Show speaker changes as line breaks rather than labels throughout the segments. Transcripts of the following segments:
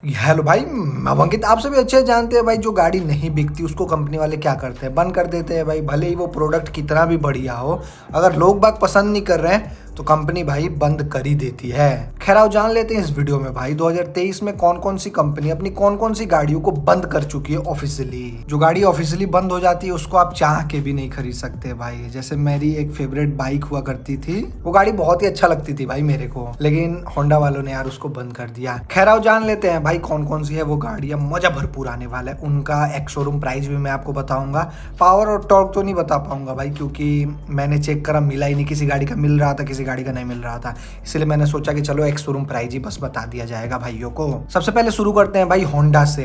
Hello भाई, मैं अंकित। आप सभी अच्छे जानते हैं भाई, जो गाड़ी नहीं बिकती उसको कंपनी वाले क्या करते हैं, बंद कर देते हैं भाई। भले ही वो प्रोडक्ट कितना भी बढ़िया हो, अगर लोग बाग पसंद नहीं कर रहे हैं तो कंपनी भाई बंद कर ही देती है। खैर आओ जान लेते हैं इस वीडियो में भाई 2023 में कौन कौन सी कंपनी अपनी कौन कौन सी गाड़ियों को बंद कर चुकी है ऑफिशियली। जो गाड़ी ऑफिशियली बंद हो जाती है उसको आप चाह के भी नहीं खरीद सकते भाई। जैसे मेरी एक फेवरेट बाइक हुआ करती थी, वो गाड़ी बहुत ही अच्छा लगती थी भाई मेरे को, लेकिन होंडा वालों ने यार उसको बंद कर दिया। खैर आओ जान लेते हैं भाई कौन कौन सी है वो गाड़ियां। मजा भरपूर आने वाला है। उनका एक्स शोरूम प्राइस भी मैं आपको बताऊंगा। पावर और टॉर्क तो नहीं बता पाऊंगा भाई, क्योंकि मैंने चेक करा मिला ही नहीं। किसी गाड़ी का मिल रहा था, किसी गाड़ी का नहीं मिल रहा था, इसलिए मैंने सोचा कि चलो एक्स शोरूम प्राइस ही बस बता दिया जाएगा भाइयों को। सबसे पहले शुरू करते हैं भाई होंडा से।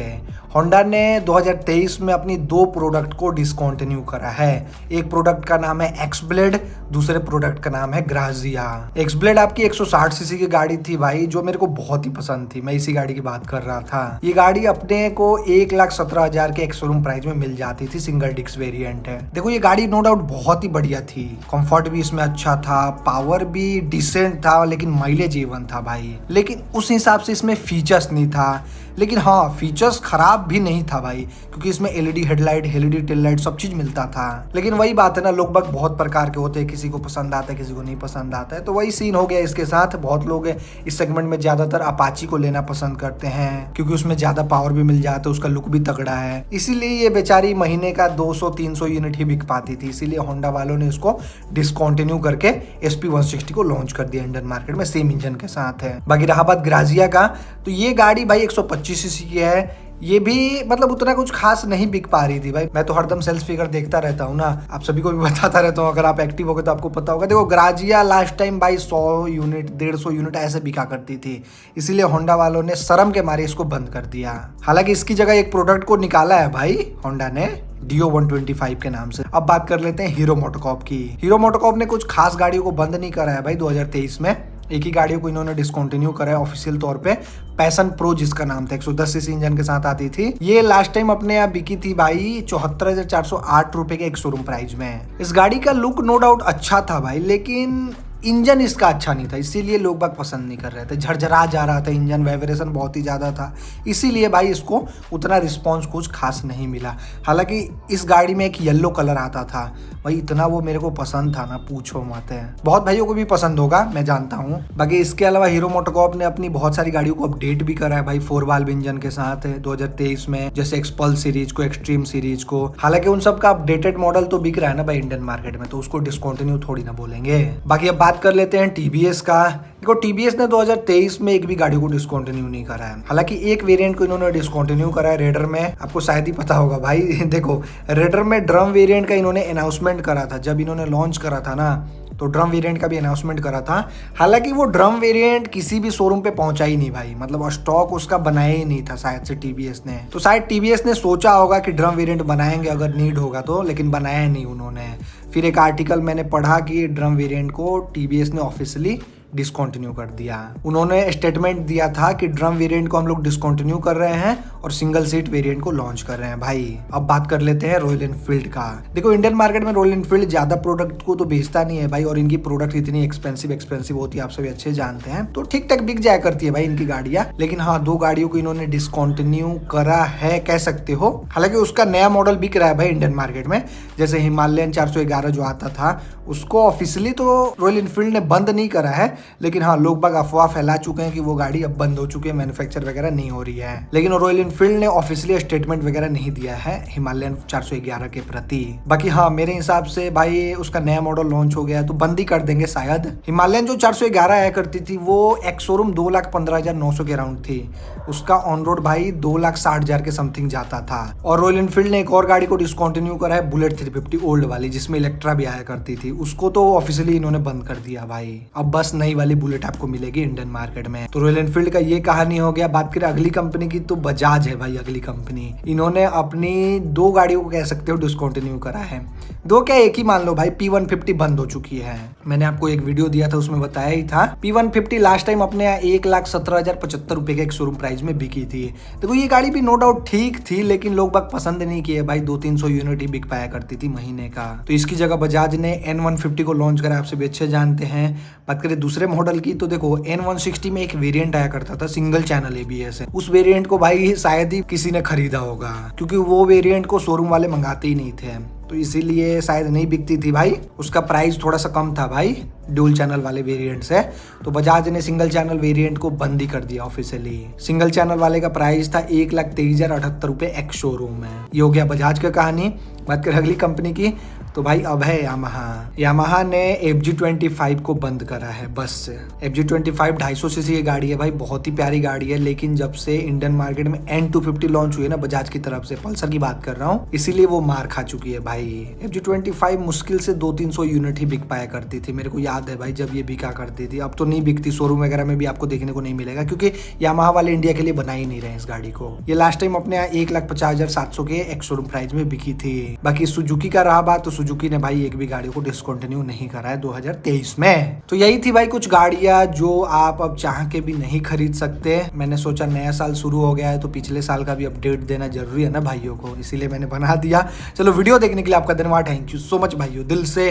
होंडा ने 2023 में अपनी दो प्रोडक्ट को डिसकंटिन्यू करा है। एक प्रोडक्ट का नाम है एक्स ब्लेड, दूसरे प्रोडक्ट का नाम है ग्राजिया। एक्स ब्लेड आपकी 160 सीसी की गाड़ी थी भाई, जो मेरे को बहुत ही पसंद थी। मैं इसी गाड़ी की बात कर रहा था। ये गाड़ी अपने को 1,17,000 के एक्स शोरूम प्राइस में मिल जाती थी। सिंगल डिस्क वेरिएंट है। देखो ये गाड़ी नो डाउट बहुत ही बढ़िया थी। कंफर्ट भी इसमें अच्छा था, पावर भी डिसेंट था, लेकिन माइलेज A1 था भाई। लेकिन उस हिसाब से इसमें फीचर्स नहीं था। लेकिन हाँ, फीचर्स खराब भी नहीं था भाई, क्योंकि इसमें LED headlight, LED tail light सब चीज मिलता था। लेकिन वही बात है ना, लोग बाग बहुत प्रकार के होते हैं, किसी को पसंद आता है, किसी को नहीं पसंद आता है। तो वही सीन हो गया इसके साथ। बहुत लोग इस सेगमेंट में ज्यादातर अपाची को लेना पसंद करते हैं, क्योंकि उसमें ज्यादा पावर भी मिल जाता है, उसका लुक भी तगड़ा है। इसीलिए ये बेचारी महीने का 200-300 यूनिट ही बिक पाती थी। इसीलिए होंडा वालों ने इसको डिसकंटिन्यू करके SP160 को लॉन्च कर दिया इंडियन मार्केट में, सेम इंजन के साथ है। बाकी रहा बात ग्राजिया का, तो ये गाड़ी भाई 125 सीसी की है। ये भी मतलब उतना कुछ खास नहीं बिक पा रही थी भाई। मैं तो हरदम सेल्स फिगर देखता रहता हूँ ना, आप सभी को भी बताता रहता हूँ। अगर आप एक्टिव हो गए तो आपको पता होगा। देखो ग्राजिया लास्ट टाइम भाई 100 यूनिट 150 यूनिट ऐसे बिका करती थी। इसीलिए होंडा वालों ने शर्म के मारे इसको बंद कर दिया। हालांकि इसकी जगह एक प्रोडक्ट को निकाला है भाई होंडा ने, डियो 125 के नाम से। अब बात कर लेते हैं हीरो मोटोकॉर्प की। हीरो मोटोकॉर्प ने कुछ खास गाड़ियों को बंद नहीं करा है भाई 2023 में। एक ही गाड़ियों को इन्होंने डिसकंटिन्यू करा है ऑफिशियल तौर पे। पैशन प्रो जिसका नाम था, 110 सीसी इंजन के साथ आती थी। ये लास्ट टाइम अपने यहाँ बिकी थी भाई 74,408 रुपए के एक शोरूम प्राइस में। इस गाड़ी का लुक नो डाउट अच्छा था भाई, लेकिन इंजन इसका अच्छा नहीं था, इसीलिए लोग बाग पसंद नहीं कर रहे थे। झरझरा जा रहा था इंजन, वाइब्रेशन बहुत ही ज़्यादा था, इसीलिए भाई इसको उतना रिस्पॉन्स कुछ खास नहीं मिला। हालांकि इस गाड़ी में एक येलो कलर आता था भाई, इतना वो मेरे को पसंद था ना, पूछो मत है। बहुत भाइयों को भी पसंद होगा, मैं जानता हूँ। बाकी इसके अलावा हीरो मोटोकॉर्प ने अपनी बहुत सारी गाड़ियों को अपडेट भी करा है भाई 4 वाल्व इंजन के साथ 2023 में, जैसे एक्सपल्स सीरीज को, एक्सट्रीम सीरीज को। हालांकि उन सब का अपडेटेड मॉडल तो बिक रहा है ना भाई इंडियन मार्केट में, तो उसको डिसकंटिन्यू थोड़ी ना बोलेंगे। बाकी अब बात कर लेते हैं TVS का। देखो TVS ने 2023 में एक भी गाड़ी को डिसकंटिन्यू नहीं करा है। हालांकि एक वेरिएंट को इन्होंने डिसकंटिन्यू करा है रेडर में, आपको शायद ही पता होगा भाई। देखो रेडर में ड्रम वेरिएंट का इन्होंने अनाउंसमेंट करा था, जब इन्होंने लॉन्च करा था ना, तो ड्रम वेरिएंट का भी अनाउंसमेंट करा था। हालांकि वो ड्रम वेरिएंट किसी भी शोरूम पे पहुंचा ही नहीं भाई, मतलब स्टॉक उसका बनाया ही नहीं था शायद से TVS ने। तो शायद TVS ने सोचा होगा कि ड्रम वेरिएंट बनाएंगे अगर नीड होगा तो, लेकिन बनाया नहीं उन्होंने। फिर एक आर्टिकल मैंने पढ़ा कि ड्रम वेरिएंट को TVS ने ऑफिशियली डिसकंटिन्यू कर दिया। उन्होंने स्टेटमेंट दिया था कि ड्रम वेरिएंट को हम लोग डिसकंटिन्यू कर रहे हैं और सिंगल सीट वेरिएंट को लॉन्च कर रहे हैं भाई। अब बात कर लेते हैं रॉयल एनफील्ड का। देखो इंडियन मार्केट में रॉयल एनफील्ड ज्यादा प्रोडक्ट को तो बेचता नहीं है भाई, और इनकी प्रोडक्ट इतनी एक्सपेंसिव होती है, आप सभी अच्छे जानते हैं। तो ठीक ठाक बिक जाया करती है भाई इनकी गाड़ियां। लेकिन हाँ, 2 गाड़ियों को इन्होंने डिसकंटिन्यू करा है कह सकते हो। हालांकि उसका नया मॉडल बिक रहा है भाई इंडियन मार्केट में, जैसे हिमालयन 411 जो आता था, उसको ऑफिशियली तो रॉयल एनफील्ड ने बंद नहीं करा है। लेकिन हाँ, लोग बाग अफवाह फैला चुके हैं कि वो गाड़ी अब बंद हो चुकी है, मैन्युफैक्चर वगैरह नहीं हो रही है। लेकिन रॉयल एनफील्ड ने ऑफिशियली स्टेटमेंट वगैरह नहीं दिया है हिमालयन 411 के प्रति। बाकी हाँ, मेरे हिसाब से भाई उसका नया मॉडल लॉन्च हो गया है तो बंद ही कर देंगे शायद। हिमालयन जो 411 आया करती थी वो एक्स शोरूम 2,15,900 के अराउंड थी। उसका ऑन रोड भाई 2,60,000 के समथिंग जाता था। और रॉयल एनफील्ड ने एक और गाड़ी को डिसकंटिन्यू करा है, बुलेट 350 ओल्ड वाली, जिसमें इलेक्ट्रा भी आया करती थी। उसको तो ऑफिशियली इन्होंने बंद कर दिया भाई। अब बस नई वाली बुलेट आपको मिलेगी इंडियन मार्केट में। तो रॉयल एनफील्ड का ये कहानी हो गया। बात करें अगली कंपनी की, तो बजाज है भाई अगली कंपनी। इन्होंने अपनी 2 गाड़ियों को कह सकते हो डिसकंटिन्यू करा है। 2 क्या, एक ही मान लो भाई। P150 बंद हो चुकी है। मैंने आपको एक वीडियो दिया था, उसमें बताया ही था। P150 लास्ट टाइम अपने 1,17,075 रुपए के एक शोरूम प्राइस में बिकी थी। देखो ये गाड़ी भी नो डाउट ठीक थी, लेकिन लोग बाग पसंद नहीं किए भाई। 200-300 यूनिट ही बिक पाया करती थी महीने का। तो इसकी जगह बजाज ने N150 को लॉन्च करा, आप सभी अच्छे जानते हैं। बात करें दूसरी दूसरे मॉडल की तो देखो N160 में एक वेरिएंट आया करता था सिंगल चैनल ABS है, उस वेरिएंट को भाई शायद ही किसी ने खरीदा होगा, क्योंकि वो वेरिएंट को शोरूम वाले मंगाते ही नहीं थे, तो इसीलिए शायद नहीं बिकती थी भाई। उसका प्राइस थोड़ा सा कम था भाई ड्यूल चैनल वाले वेरिएंट से, तो बजाज ने सिंगल चैनल वेरिएंट को बंद ही कर दिया ऑफिशियली। सिंगल चैनल वाले का प्राइस था 1,23,078 रुपए एक्स शोरूम में। ये हो गया बजाज का कहानी। बात करें अगली कंपनी की, तो भाई अब है यामाहा ने FG25 को बंद करा है बस से। FG25 250 सीसी की गाड़ी है भाई, बहुत ही प्यारी गाड़ी है, लेकिन जब से इंडियन मार्केट में N250 लॉन्च हुई है ना बजाज की तरफ से, पल्सर की बात कर रहा हूँ, इसीलिए वो मार खा चुकी है भाई। FG25 मुश्किल से 200-300 यूनिट ही बिक पाया करती थी, मेरे को याद है भाई जब ये बिका करती थी। अब तो नहीं बिकती, शोरूम वगैरह में भी आपको देखने को नहीं मिलेगा, क्योंकि यामाहा वाले इंडिया के लिए बना ही नहीं रहे इस गाड़ी को। ये लास्ट टाइम अपने यहाँ 1,50,700 के एक्स शोरूम प्राइस में बिकी थी। बाकी सुजुकी का रहा बात, तो सुजुकी ने भाई एक भी गाड़ी को डिसकंटिन्यू नहीं करा है 2023 में। तो यही थी भाई कुछ गाड़ियां जो आप अब चाह के भी नहीं खरीद सकते। मैंने सोचा नया साल शुरू हो गया है तो पिछले साल का भी अपडेट देना जरूरी है ना भाइयों को, इसीलिए मैंने बना दिया। चलो वीडियो देखने के लिए आपका धन्यवाद, थैंक यू सो मच भाइयों, दिल से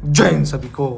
जय हिंद सभी को।